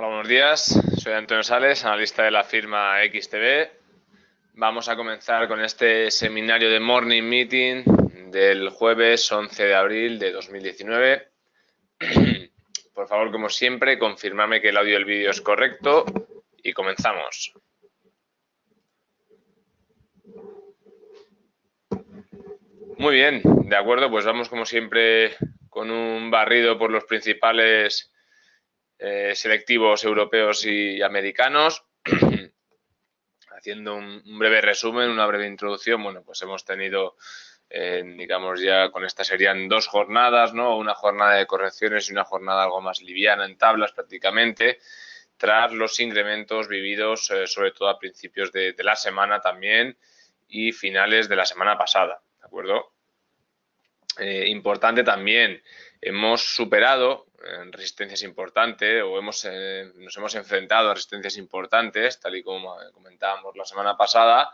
Hola, buenos días. Soy Antonio Sales, analista de la firma XTB. Vamos a comenzar con este seminario de Morning Meeting del jueves 11 de abril de 2019. Por favor, como siempre, confirmadme que el audio y el vídeo es correcto y comenzamos. Muy bien, de acuerdo, pues vamos como siempre con un barrido por los principales selectivos europeos y americanos. Haciendo un breve resumen, una breve introducción, bueno, pues hemos tenido, digamos ya con esta serían dos jornadas, ¿no? Una jornada de correcciones y una jornada algo más liviana en tablas prácticamente, tras los incrementos vividos sobre todo a principios de la semana también y finales de la semana pasada, ¿de acuerdo? Importante también, hemos superado resistencias importantes o nos hemos enfrentado a resistencias importantes, tal y como comentábamos la semana pasada,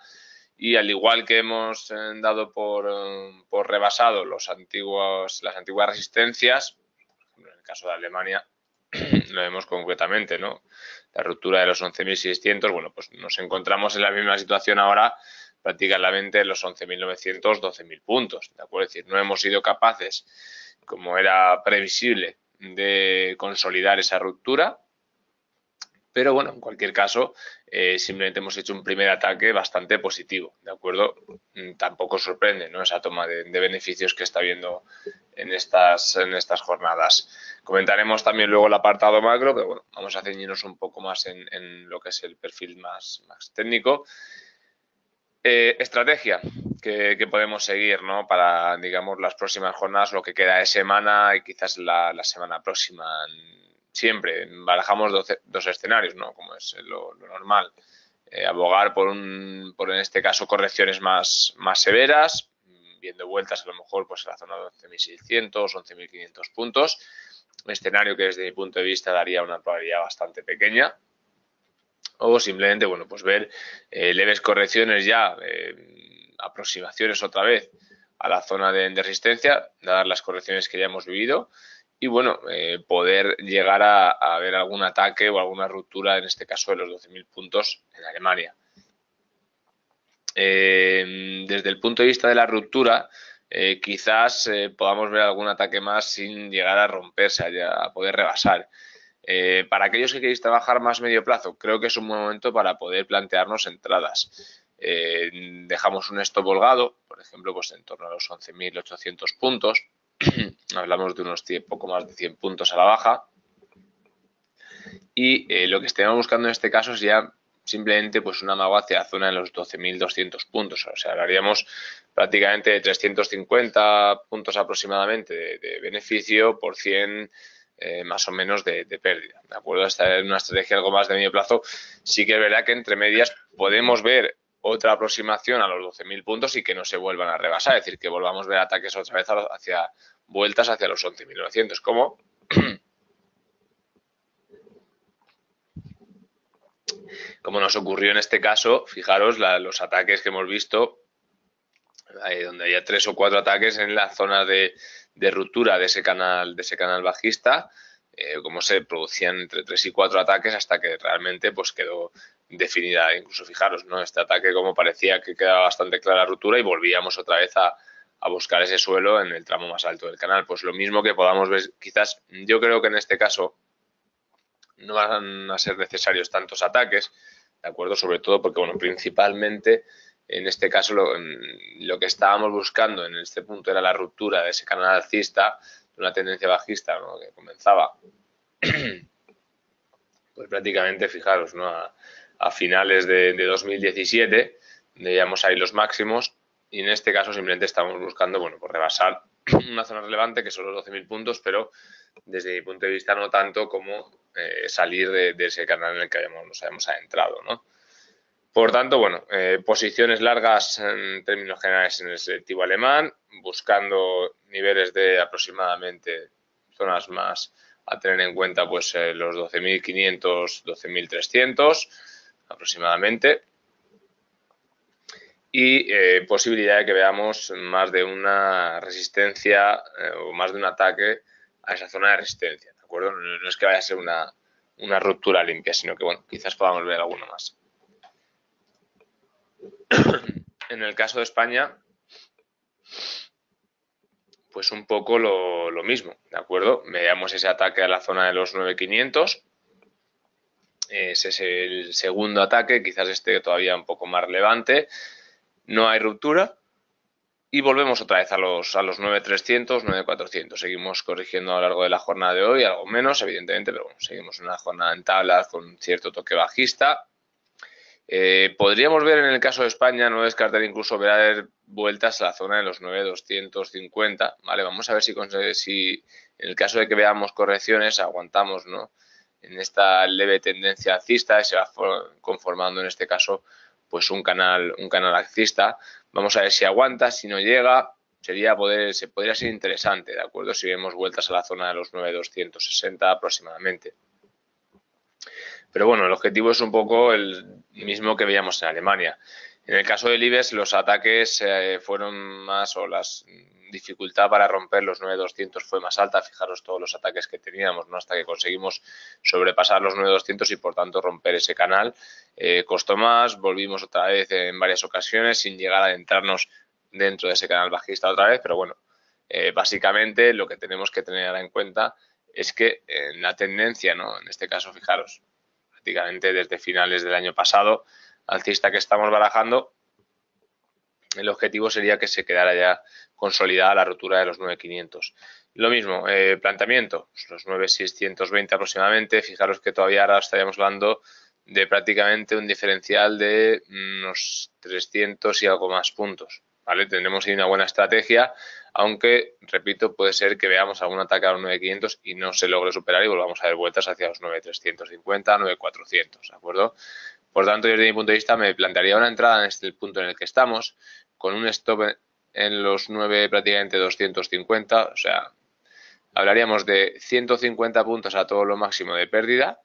y al igual que hemos dado por rebasado las antiguas resistencias, por ejemplo, en el caso de Alemania, lo vemos concretamente, ¿no? La ruptura de los 11.600, bueno, pues nos encontramos en la misma situación ahora, prácticamente en los 11.900, 12.000 puntos, ¿de acuerdo? Es decir, no hemos sido capaces, como era previsible, de consolidar esa ruptura, pero bueno, en cualquier caso, simplemente hemos hecho un primer ataque bastante positivo, ¿de acuerdo? Tampoco sorprende, ¿no? Esa toma de beneficios que está habiendo en estas jornadas. Comentaremos también luego el apartado macro, pero bueno, vamos a ceñirnos un poco más en lo que es el perfil más técnico. Estrategia que podemos seguir, ¿no? Para, digamos, las próximas jornadas, lo que queda de semana y quizás la semana próxima. Siempre barajamos dos escenarios, ¿no? Como es lo normal. Abogar por en este caso, correcciones más severas, viendo vueltas a lo mejor pues en la zona de 11.600, 11.500 puntos. Un escenario que desde mi punto de vista daría una probabilidad bastante pequeña. O simplemente, bueno, pues ver leves correcciones ya, aproximaciones otra vez a la zona de resistencia, dadas las correcciones que ya hemos vivido, y bueno, poder llegar a ver algún ataque o alguna ruptura, en este caso de los 12.000 puntos en Alemania. Desde el punto de vista de la ruptura, quizás podamos ver algún ataque más sin llegar a romperse, a poder rebasar. Para aquellos que queréis trabajar más medio plazo, creo que es un buen momento para poder plantearnos entradas. Dejamos un stop holgado, por ejemplo, pues en torno a los 11.800 puntos. Hablamos de unos poco más de 100 puntos a la baja. Y lo que estemos buscando en este caso es ya simplemente pues un amago hacia la zona de los 12.200 puntos. O sea, hablaríamos prácticamente de 350 puntos aproximadamente de beneficio por 100 más o menos de pérdida. ¿De acuerdo? Esta es una estrategia algo más de medio plazo. Sí que es verdad que entre medias podemos ver otra aproximación a los 12.000 puntos y que no se vuelvan a rebasar. Es decir, que volvamos a ver ataques otra vez hacia vueltas hacia los 11.900. Como nos ocurrió en este caso, fijaros los ataques que hemos visto, donde había 3 o 4 ataques en la zona de ruptura de ese canal bajista, como se producían entre 3 y 4 ataques hasta que realmente pues quedó definida. Incluso fijaros, ¿no? Este ataque como parecía que quedaba bastante clara la ruptura y volvíamos otra vez a buscar ese suelo en el tramo más alto del canal. Pues lo mismo que podamos ver, quizás yo creo que en este caso no van a ser necesarios tantos ataques, ¿de acuerdo? Sobre todo porque, bueno, principalmente en este caso lo que estábamos buscando en este punto era la ruptura de ese canal alcista, de una tendencia bajista, ¿no? Que comenzaba, pues prácticamente, fijaros, ¿no? A finales de 2017, veíamos ahí los máximos, y en este caso simplemente estamos buscando, bueno, pues rebasar una zona relevante que son los 12.000 puntos, pero desde mi punto de vista no tanto como salir de ese canal en el que nos habíamos adentrado, ¿no? Por tanto, bueno, posiciones largas en términos generales en el selectivo alemán, buscando niveles de aproximadamente zonas más a tener en cuenta, pues los 12.500, 12.300 aproximadamente, y posibilidad de que veamos más de una resistencia o más de un ataque a esa zona de resistencia, ¿de acuerdo? No es que vaya a ser una una ruptura limpia, sino que bueno, quizás podamos ver alguno más. En el caso de España, pues un poco lo mismo, ¿de acuerdo? Veamos ese ataque a la zona de los 9.500. Ese es el segundo ataque, quizás este todavía un poco más relevante. No hay ruptura. Y volvemos otra vez a los 9.300, 9.400. Seguimos corrigiendo a lo largo de la jornada de hoy, algo menos, evidentemente, pero bueno, seguimos en una jornada en tablas con cierto toque bajista. Podríamos ver en el caso de España, no descartar incluso ver vueltas a la zona de los 9.250, ¿vale? Vamos a ver si en el caso de que veamos correcciones aguantamos, ¿no? En esta leve tendencia alcista y se va conformando en este caso pues un canal alcista. Vamos a ver si aguanta, si no llega, podría ser interesante, ¿de acuerdo? Si vemos vueltas a la zona de los 9.260 aproximadamente. Pero bueno, el objetivo es un poco el mismo que veíamos en Alemania. En el caso del IBEX, los ataques fueron más, o la dificultad para romper los 9.200 fue más alta. Fijaros todos los ataques que teníamos, ¿no? Hasta que conseguimos sobrepasar los 9.200 y por tanto romper ese canal. Costó más, volvimos otra vez en varias ocasiones sin llegar a adentrarnos dentro de ese canal bajista otra vez, pero bueno, básicamente lo que tenemos que tener en cuenta es que en la tendencia, ¿no? En este caso, fijaros, prácticamente desde finales del año pasado, alcista que estamos barajando, el objetivo sería que se quedara ya consolidada la rotura de los 9.500. Lo mismo, planteamiento, los 9.620 aproximadamente. Fijaros que todavía ahora estaríamos hablando de prácticamente un diferencial de unos 300 y algo más puntos, ¿vale? Tendremos ahí una buena estrategia, aunque, repito, puede ser que veamos algún ataque a los 9.500 y no se logre superar y volvamos a ver vueltas hacia los 9.350, 9.400, ¿de acuerdo? Por tanto, desde mi punto de vista, me plantearía una entrada en este punto en el que estamos, con un stop en los 9 prácticamente 250, o sea, hablaríamos de 150 puntos a todo lo máximo de pérdida.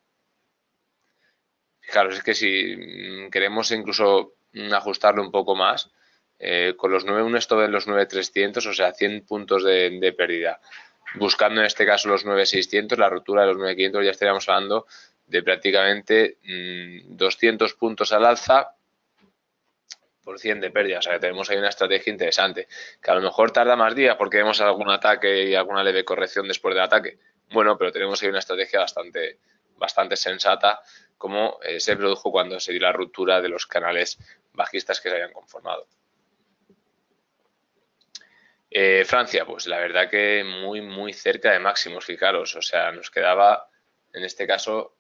Fijaros, es que si queremos incluso ajustarlo un poco más, con los 9, un stop en los 9.300, o sea, 100 puntos de pérdida. Buscando en este caso los 9.600, la ruptura de los 9.500, ya estaríamos hablando de prácticamente 200 puntos al alza por 100 de pérdida. O sea que tenemos ahí una estrategia interesante, que a lo mejor tarda más días porque vemos algún ataque y alguna leve corrección después del ataque. Bueno, pero tenemos ahí una estrategia bastante sensata, como se produjo cuando se dio la ruptura de los canales bajistas que se habían conformado. Francia, pues la verdad que muy cerca de máximos, fijaros, o sea, nos quedaba en este caso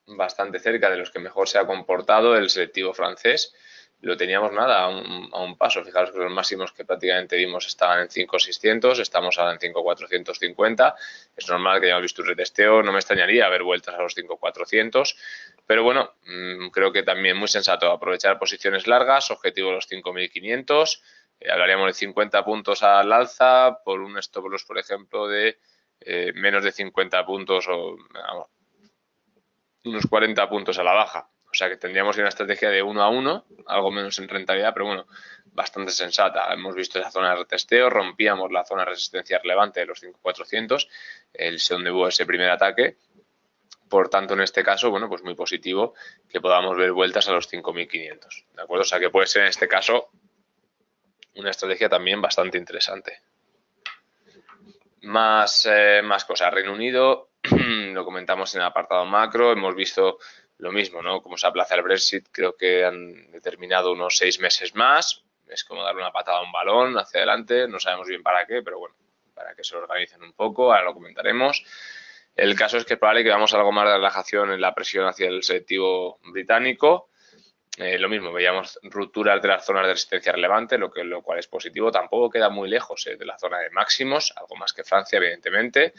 bastante cerca de los que mejor se ha comportado el selectivo francés. Lo teníamos nada a un paso. Fijaros que los máximos que prácticamente vimos estaban en 5.600, estamos ahora en 5.450. Es normal que hayamos visto un retesteo, no me extrañaría ver vueltas a los 5.400, pero bueno, creo que también muy sensato aprovechar posiciones largas, objetivo los 5.500. Hablaríamos de 50 puntos al alza por un stop loss, por ejemplo, de menos de 50 puntos o vamos, unos 40 puntos a la baja. O sea que tendríamos una estrategia de 1 a 1, algo menos en rentabilidad, pero bueno, bastante sensata. Hemos visto esa zona de retesteo, rompíamos la zona de resistencia relevante de los 5.400, donde hubo ese primer ataque. Por tanto, en este caso, bueno, pues muy positivo que podamos ver vueltas a los 5.500, ¿de acuerdo? O sea que puede ser en este caso una estrategia también bastante interesante. Más cosas. Reino Unido, lo comentamos en el apartado macro, hemos visto lo mismo, ¿no? Como se aplaza el Brexit, creo que han determinado unos 6 meses más. Es como darle una patada a un balón hacia adelante, no sabemos bien para qué, pero bueno, para que se lo organicen un poco, ahora lo comentaremos. El caso es que es probable que veamos algo más de relajación en la presión hacia el selectivo británico. Lo mismo, veíamos rupturas de las zonas de resistencia relevante, lo cual es positivo. Tampoco queda muy lejos de la zona de máximos, algo más que Francia, evidentemente.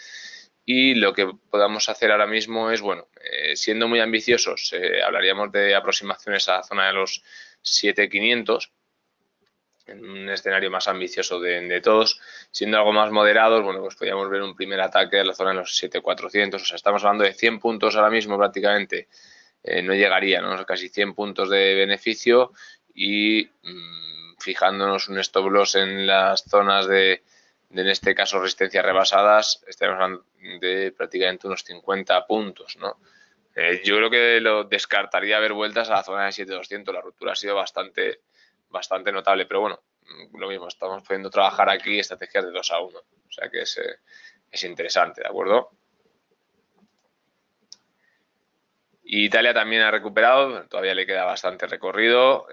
Y lo que podamos hacer ahora mismo es, bueno, siendo muy ambiciosos, hablaríamos de aproximaciones a la zona de los 7.500, en un escenario más ambicioso de todos. Siendo algo más moderados, bueno, pues podríamos ver un primer ataque a la zona de los 7.400. O sea, estamos hablando de 100 puntos ahora mismo prácticamente. No llegaría, ¿no? Casi 100 puntos de beneficio y fijándonos un stop loss en las zonas de en este caso resistencias rebasadas, estaremos hablando de prácticamente unos 50 puntos, ¿no? Yo creo que lo descartaría ver vueltas a la zona de 7200. La ruptura ha sido bastante notable, pero bueno, lo mismo, estamos pudiendo trabajar aquí estrategias de 2 a 1, o sea que es interesante, ¿de acuerdo? Y Italia también ha recuperado, todavía le queda bastante recorrido,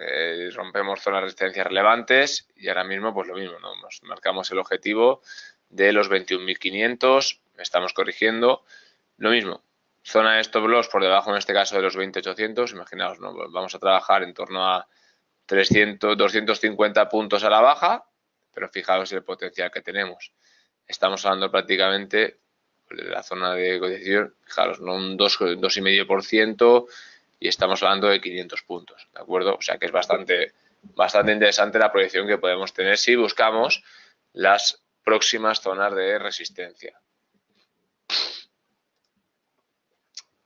rompemos zonas de resistencia relevantes y ahora mismo pues lo mismo, ¿no? Nos marcamos el objetivo de los 21.500, estamos corrigiendo, lo mismo, zona de stop loss por debajo en este caso de los 20.800, imaginaos, ¿no? Vamos a trabajar en torno a 250 puntos a la baja, pero fijaos el potencial que tenemos, estamos hablando prácticamente de la zona de cotización, fijaros, ¿no? Un 2,5% y estamos hablando de 500 puntos, ¿de acuerdo? O sea que es bastante interesante la proyección que podemos tener si buscamos las próximas zonas de resistencia.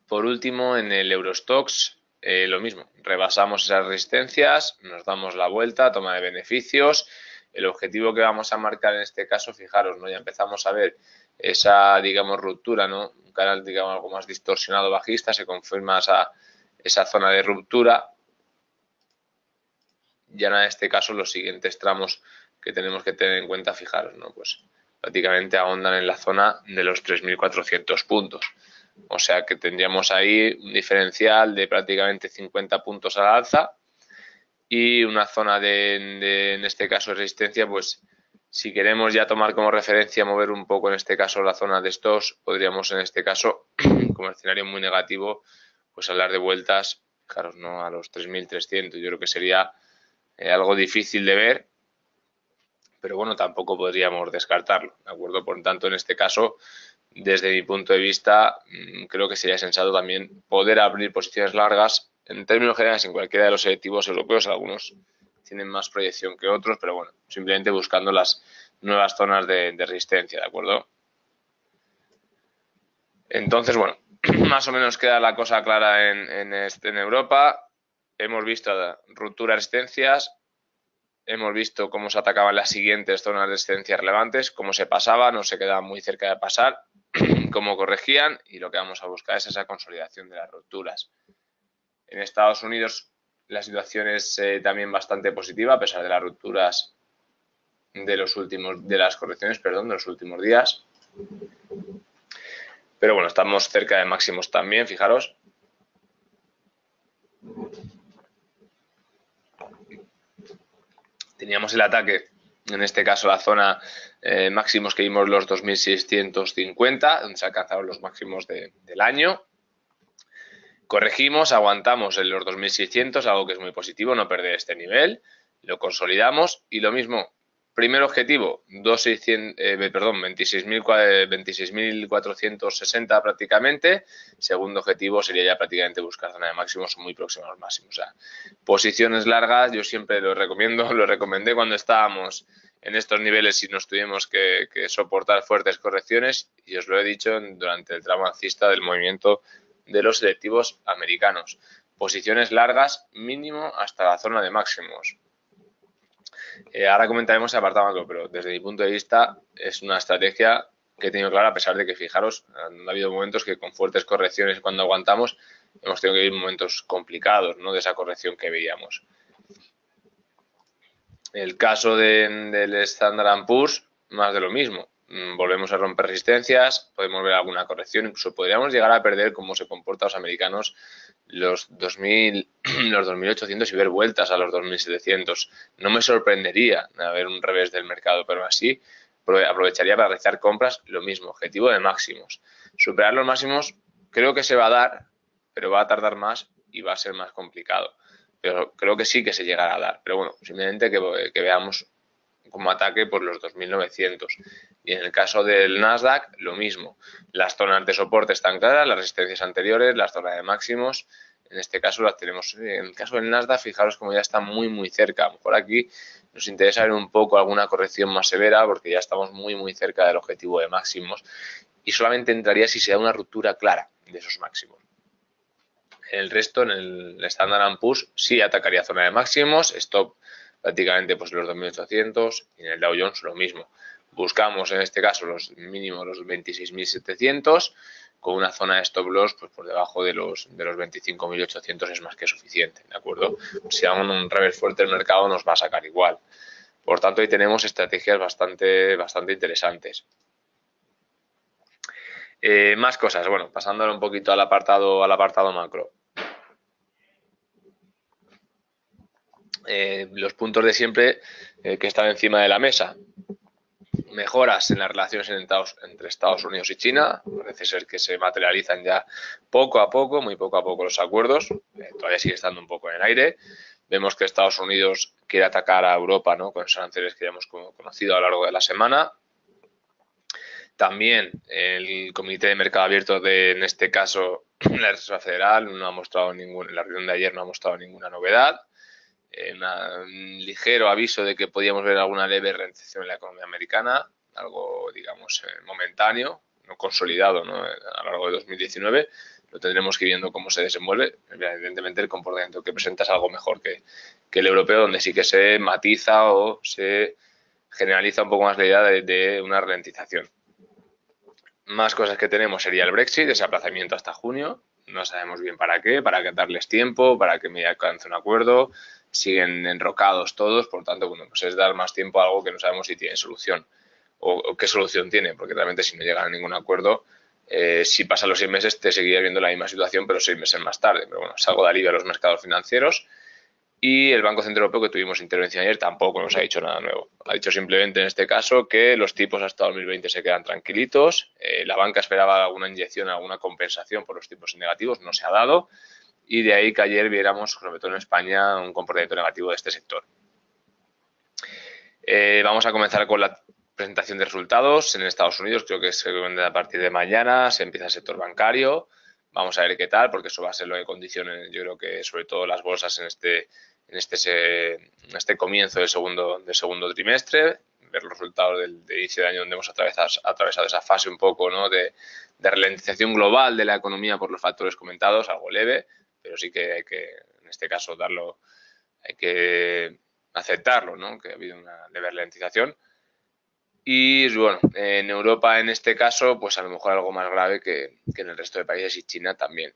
Por último, en el Eurostoxx, lo mismo, rebasamos esas resistencias, nos damos la vuelta, toma de beneficios. El objetivo que vamos a marcar en este caso, fijaros, ¿no? Ya empezamos a ver esa, digamos, ruptura, ¿no? Un canal, digamos, algo más distorsionado bajista, se confirma esa zona de ruptura. Ya en este caso los siguientes tramos que tenemos que tener en cuenta, fijaros, ¿no? Pues prácticamente ahondan en la zona de los 3.400 puntos. O sea que tendríamos ahí un diferencial de prácticamente 50 puntos a la alza y una zona en este caso de resistencia, pues si queremos ya tomar como referencia mover un poco en este caso la zona de estos, podríamos en este caso, como escenario muy negativo, pues hablar de vueltas, fijaros, ¿no? A los 3.300. Yo creo que sería algo difícil de ver, pero bueno, tampoco podríamos descartarlo, ¿de acuerdo? Por tanto, en este caso, desde mi punto de vista, creo que sería sensato también poder abrir posiciones largas. En términos generales, en cualquiera de los selectivos europeos, algunos tienen más proyección que otros, pero bueno, simplemente buscando las nuevas zonas de resistencia, ¿de acuerdo? Entonces, bueno, más o menos queda la cosa clara en Europa. Hemos visto ruptura de resistencias, hemos visto cómo se atacaban las siguientes zonas de resistencia relevantes, cómo se pasaba, no se quedaba muy cerca de pasar, cómo corregían, y lo que vamos a buscar es esa consolidación de las rupturas. En Estados Unidos la situación es también bastante positiva a pesar de las rupturas de las correcciones, de los últimos días. Pero bueno, estamos cerca de máximos también, fijaros. Teníamos el ataque, en este caso la zona máximos que vimos los 2.650, donde se alcanzaron los máximos del año. Corregimos, aguantamos en los 2.600, algo que es muy positivo, no perder este nivel. Lo consolidamos y lo mismo, primer objetivo, 26.460 prácticamente. Segundo objetivo sería ya prácticamente buscar zona de máximos muy próxima a los máximos. O sea, posiciones largas, yo siempre lo recomiendo, lo recomendé cuando estábamos en estos niveles y nos tuvimos que soportar fuertes correcciones, y os lo he dicho durante el tramo alcista del movimiento de los selectivos americanos. Posiciones largas mínimo hasta la zona de máximos. Ahora comentaremos el apartado macro, pero desde mi punto de vista es una estrategia que he tenido clara, a pesar de que, fijaros, han habido momentos que con fuertes correcciones cuando aguantamos hemos tenido que vivir momentos complicados, ¿no? De esa corrección que veíamos. El caso del Standard & Poor's, más de lo mismo. Volvemos a romper resistencias, podemos ver alguna corrección, incluso podríamos llegar a perder cómo se comportan los americanos los 2.800 y ver vueltas a los 2.700. No me sorprendería ver un revés del mercado, pero así aprovecharía para realizar compras, lo mismo, objetivo de máximos. Superar los máximos creo que se va a dar, pero va a tardar más y va a ser más complicado. Pero creo que sí que se llegará a dar. Pero bueno, simplemente que veamos como ataque por los 2.900. Y en el caso del Nasdaq, lo mismo. Las zonas de soporte están claras, las resistencias anteriores, las zonas de máximos. En este caso las tenemos. En el caso del Nasdaq, fijaros como ya está muy cerca. A lo mejor aquí nos interesa ver un poco alguna corrección más severa porque ya estamos muy cerca del objetivo de máximos. Y solamente entraría si se da una ruptura clara de esos máximos. El resto, en el Standard & Poor's, sí atacaría zona de máximos, stop prácticamente pues los 2.800, y en el Dow Jones lo mismo. buscamos en este caso los mínimos los 26.700, con una zona de stop loss pues por debajo de los 25.800 es más que suficiente, ¿de acuerdo? Si hago un revés fuerte el mercado nos va a sacar igual. Por tanto, ahí tenemos estrategias bastante interesantes. Más cosas, bueno, pasándolo un poquito al apartado macro. Los puntos de siempre que están encima de la mesa. Mejoras en las relaciones entre Estados Unidos y China. Parece ser que se materializan ya poco a poco, muy poco a poco los acuerdos. Todavía sigue estando un poco en el aire. Vemos que Estados Unidos quiere atacar a Europa, ¿no?, con esos aranceles que ya hemos conocido a lo largo de la semana. También el Comité de Mercado Abierto en este caso, la Reserva Federal, no ha mostrado en la reunión de ayer no ha mostrado ninguna novedad. Un ligero aviso de que podíamos ver alguna leve recesión en la economía americana, algo, digamos, momentáneo, no consolidado, ¿no?, a lo largo de 2019. Lo tendremos que ir viendo cómo se desenvuelve. Evidentemente, el comportamiento que presenta es algo mejor que el europeo, donde sí que se matiza o se generaliza un poco más la idea de una ralentización. Más cosas que tenemos sería el Brexit, ese aplazamiento hasta junio. No sabemos bien para qué darles tiempo, para que me alcance un acuerdo. Siguen enrocados todos, por tanto, bueno, pues es dar más tiempo a algo que no sabemos si tiene solución o qué solución tiene, porque realmente si no llegan a ningún acuerdo, si pasan los 6 meses te seguiría viendo la misma situación, pero 6 meses más tarde. Pero bueno, es algo de alivio a los mercados financieros. Y el Banco Central Europeo, que tuvimos intervención ayer, tampoco nos ha dicho nada nuevo. Ha dicho simplemente en este caso que los tipos hasta 2020 se quedan tranquilitos. La banca esperaba alguna inyección, alguna compensación por los tipos negativos, no se ha dado. Y de ahí que ayer viéramos, sobre todo en España, un comportamiento negativo de este sector. Vamos a comenzar con la presentación de resultados en Estados Unidos. Creo que a partir de mañana se empieza el sector bancario. Vamos a ver qué tal, porque eso va a ser lo que condicione, yo creo que sobre todo las bolsas en este comienzo del segundo trimestre, ver los resultados del inicio de año, donde hemos atravesado esa fase un poco, ¿no?, de ralentización global de la economía por los factores comentados, algo leve, pero sí que hay que, en este caso, hay que aceptarlo, ¿no?, que ha habido una leve ralentización. Y bueno, en Europa en este caso, pues a lo mejor algo más grave que en el resto de países, y China también.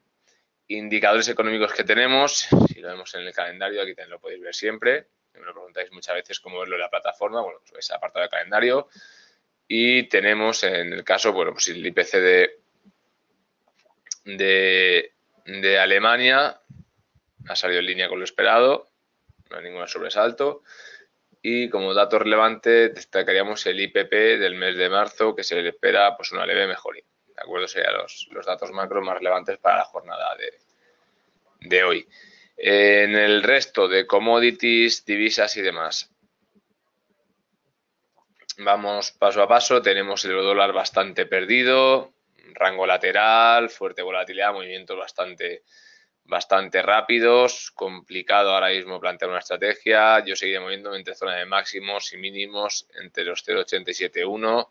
Indicadores económicos que tenemos, si lo vemos en el calendario, aquí también lo podéis ver siempre. Me lo preguntáis muchas veces cómo verlo en la plataforma. Bueno, pues es apartado de calendario. Y tenemos en el caso, bueno, pues el IPC de Alemania ha salido en línea con lo esperado, no hay ningún sobresalto. Y como dato relevante destacaríamos el IPP del mes de marzo, que se le espera pues una leve mejoría. ¿De acuerdo? Serían los datos macro más relevantes para la jornada de hoy. En el resto de commodities, divisas y demás, vamos paso a paso. Tenemos el dólar bastante perdido, rango lateral, fuerte volatilidad, movimientos bastante rápidos, complicado ahora mismo plantear una estrategia. Yo seguiré moviéndome entre zona de máximos y mínimos entre los 0,871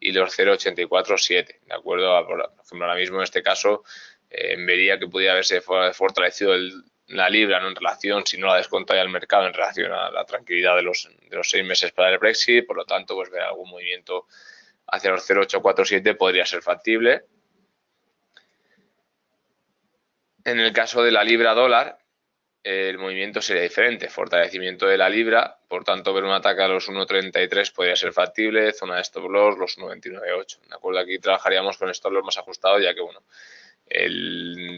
y los 0,847, ¿de acuerdo? Por ejemplo, ahora mismo en este caso vería que podría haberse fortalecido la libra, ¿no?, en relación, si no la descontara el mercado, en relación a la tranquilidad de los 6 meses para el Brexit. Por lo tanto, pues ver algún movimiento hacia los 0,847 podría ser factible. En el caso de la libra dólar, el movimiento sería diferente, fortalecimiento de la libra, por tanto ver un ataque a los 1,33 podría ser factible, zona de stop loss los 1,29,8, ¿de acuerdo? Aquí trabajaríamos con stop loss más ajustado, ya que bueno,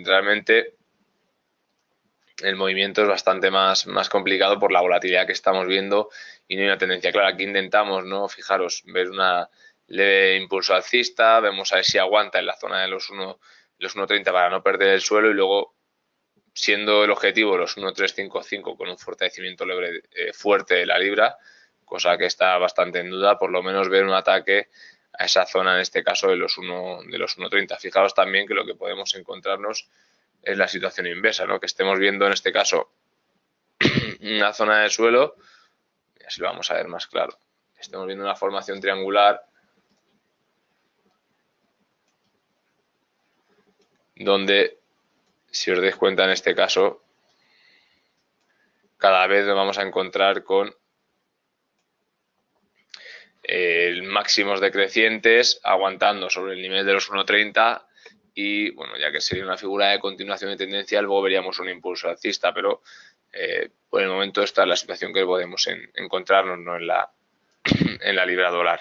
realmente el movimiento es bastante más complicado por la volatilidad que estamos viendo y no hay una tendencia clara. Aquí intentamos, ¿no?, fijaros, ver una leve impulso alcista, vemos a ver si aguanta en la zona de los 1,30 para no perder el suelo, y luego, siendo el objetivo los 1,355 con un fortalecimiento leve, fuerte de la libra, cosa que está bastante en duda, por lo menos ver un ataque a esa zona, en este caso de los 1,30. Fijaos también que lo que podemos encontrarnos es la situación inversa, ¿no?, que estemos viendo en este caso una zona de suelo, y así lo vamos a ver más claro. Estamos viendo una formación triangular donde, si os dais cuenta en este caso, cada vez nos vamos a encontrar con máximos decrecientes, aguantando sobre el nivel de los 1,30 y, bueno, ya que sería una figura de continuación de tendencia, luego veríamos un impulso alcista, pero por el momento esta es la situación que podemos encontrarnos, ¿no?, en la libra dólar.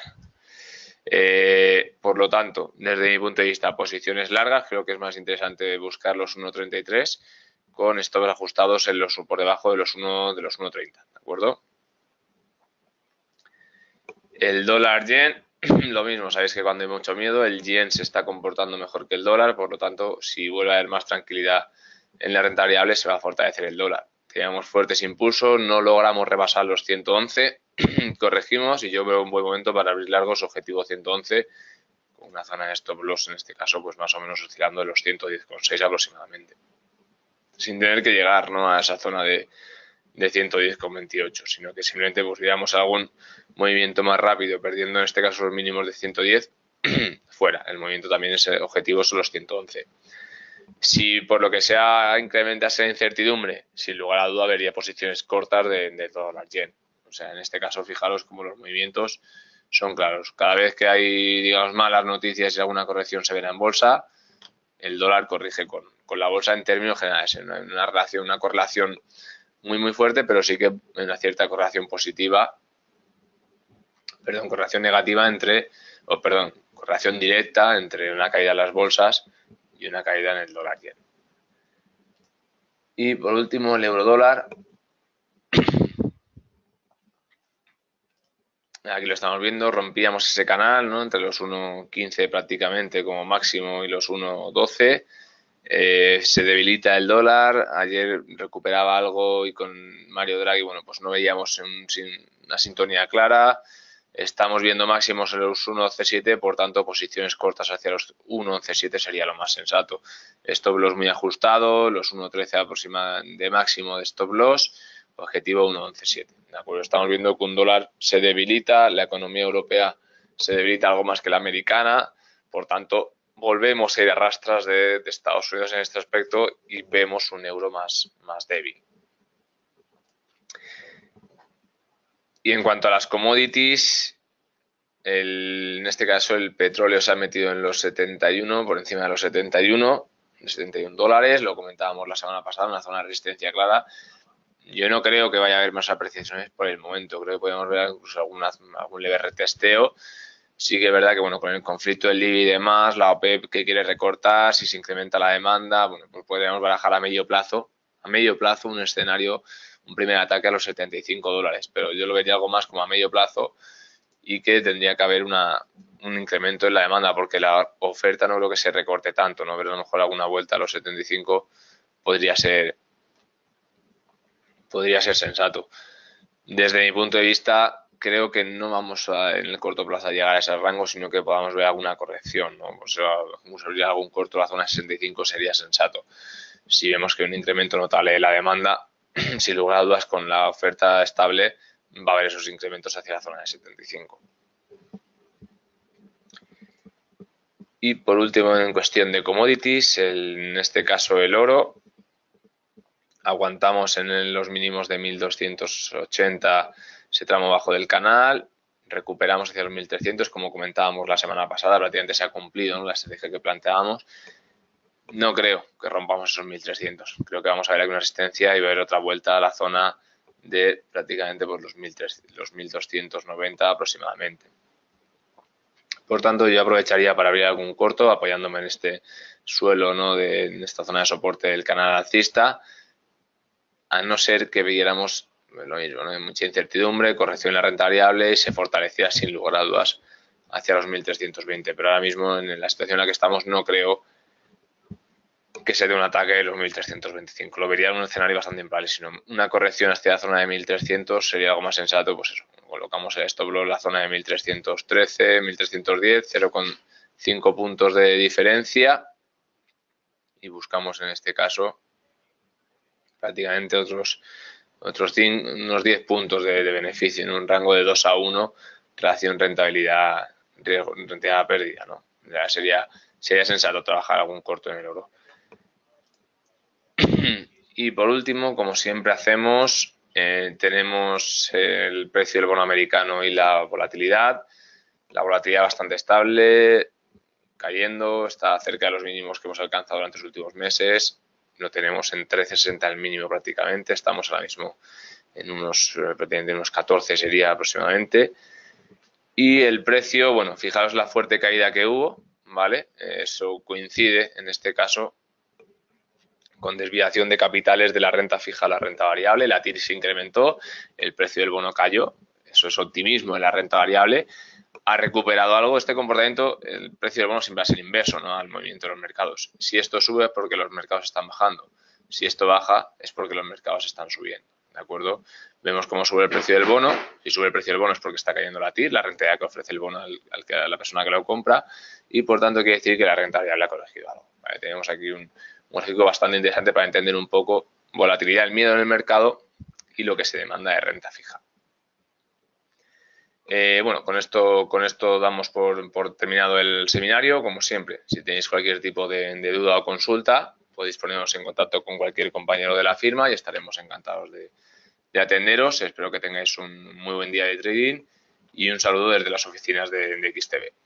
Por lo tanto, desde mi punto de vista, posiciones largas, creo que es más interesante buscar los 1,33 con stops ajustados por debajo de los 1,30, ¿de acuerdo? El dólar yen, lo mismo, sabéis que cuando hay mucho miedo el yen se está comportando mejor que el dólar, por lo tanto, si vuelve a haber más tranquilidad en la renta variable se va a fortalecer el dólar. Teníamos fuertes impulsos, no logramos rebasar los 111, corregimos y yo veo un buen momento para abrir largos, objetivo 111, con una zona de stop loss en este caso pues más o menos oscilando en los 110,6 aproximadamente, sin tener que llegar, ¿no?, a esa zona de 110,28, sino que simplemente buscaríamos algún movimiento más rápido, perdiendo en este caso los mínimos de 110, fuera. El movimiento también es objetivo, son los 111. Si por lo que sea incrementase la incertidumbre, sin lugar a duda vería posiciones cortas de dólar yen. O sea, en este caso fijaros como los movimientos son claros. Cada vez que hay, digamos, malas noticias y alguna corrección se verá en bolsa, el dólar corrige con la bolsa en términos generales, en una correlación muy fuerte, pero sí que una cierta correlación positiva, correlación negativa correlación directa entre una caída en las bolsas y una caída en el dólar yen. Y por último, el euro dólar. Aquí lo estamos viendo, rompíamos ese canal, ¿no?, entre los 1,15 prácticamente como máximo y los 1,12. Se debilita el dólar, ayer recuperaba algo y con Mario Draghi, bueno, pues no veíamos una sintonía clara. Estamos viendo máximos en los 1,17, por tanto posiciones cortas hacia los 1,17 sería lo más sensato. Stop loss muy ajustado, los 1,13 aproximadamente de máximo de stop loss, objetivo 1,17. ¿De acuerdo? Estamos viendo que un dólar se debilita, la economía europea se debilita algo más que la americana, por tanto volvemos a ir a rastras de Estados Unidos en este aspecto y vemos un euro más débil. Y en cuanto a las commodities, en este caso el petróleo se ha metido en los 71, por encima de los 71 dólares, lo comentábamos la semana pasada, una zona de resistencia clara. Yo no creo que vaya a haber más apreciaciones por el momento, creo que podemos ver incluso algún leve retesteo. Sí que es verdad que, bueno, con el conflicto del Libia y demás, la OPEP que quiere recortar, si se incrementa la demanda, bueno, pues podríamos barajar a medio plazo un escenario, un primer ataque a los 75 dólares, pero yo lo vería algo más como a medio plazo y que tendría que haber un incremento en la demanda, porque la oferta no creo que se recorte tanto, ¿no? Pero a lo mejor alguna vuelta a los 75 podría ser sensato. Desde mi punto de vista, creo que no vamos en el corto plazo a llegar a ese rango, sino que podamos ver alguna corrección, ¿no? Pues abrir algún corto a la zona 65 sería sensato. Si vemos que hay un incremento notable de la demanda, sin lugar a dudas, con la oferta estable, va a haber esos incrementos hacia la zona de 75. Y por último, en cuestión de commodities, en este caso el oro, aguantamos en los mínimos de 1280, ese tramo bajo del canal, recuperamos hacia los 1300, como comentábamos la semana pasada, prácticamente se ha cumplido, ¿no?, la estrategia que planteábamos. No creo que rompamos esos 1300, creo que vamos a ver aquí una resistencia y va a haber otra vuelta a la zona de prácticamente pues, los 1290 aproximadamente. Por tanto, yo aprovecharía para abrir algún corto apoyándome en este suelo, ¿no?, en esta zona de soporte del canal alcista, a no ser que viéramos lo mismo, ¿no?, mucha incertidumbre, corrección en la renta variable y se fortalecía sin lugar a dudas hacia los 1320. Pero ahora mismo, en la situación en la que estamos, no creo que se dé un ataque de los 1325. Lo vería en un escenario bastante improbable, sino una corrección hacia la zona de 1300 sería algo más sensato, pues eso, colocamos el stop loss en la zona de 1313, 1310, 0,5 puntos de diferencia y buscamos en este caso prácticamente unos 10 puntos de beneficio en un rango de 2 a 1 relación rentabilidad pérdida, ¿no? Ya sería sensato trabajar algún corto en el oro. Y por último, como siempre hacemos, tenemos el precio del bono americano y la volatilidad. La volatilidad bastante estable, cayendo, está cerca de los mínimos que hemos alcanzado durante los últimos meses. Lo tenemos en 13,60 el mínimo prácticamente. Estamos ahora mismo en prácticamente unos 14 sería aproximadamente. Y el precio, bueno, fijaros la fuerte caída que hubo, ¿vale? Eso coincide en este caso con desviación de capitales de la renta fija a la renta variable. La TIR se incrementó, el precio del bono cayó. Eso es optimismo en la renta variable. Ha recuperado algo este comportamiento. El precio del bono siempre va a ser inverso, ¿no?, al movimiento de los mercados. Si esto sube es porque los mercados están bajando. Si esto baja es porque los mercados están subiendo. ¿De acuerdo? Vemos cómo sube el precio del bono. Si sube el precio del bono es porque está cayendo la TIR, la rentabilidad que ofrece el bono a la persona que lo compra, y por tanto quiere decir que la renta variable ha corregido algo. ¿Vale? Tenemos aquí un gráfico bastante interesante para entender un poco volatilidad, el miedo en el mercado y lo que se demanda de renta fija. Bueno, con esto damos por terminado el seminario. Como siempre, si tenéis cualquier tipo de duda o consulta, podéis ponernos en contacto con cualquier compañero de la firma y estaremos encantados de atenderos. Espero que tengáis un muy buen día de trading y un saludo desde las oficinas de XTB.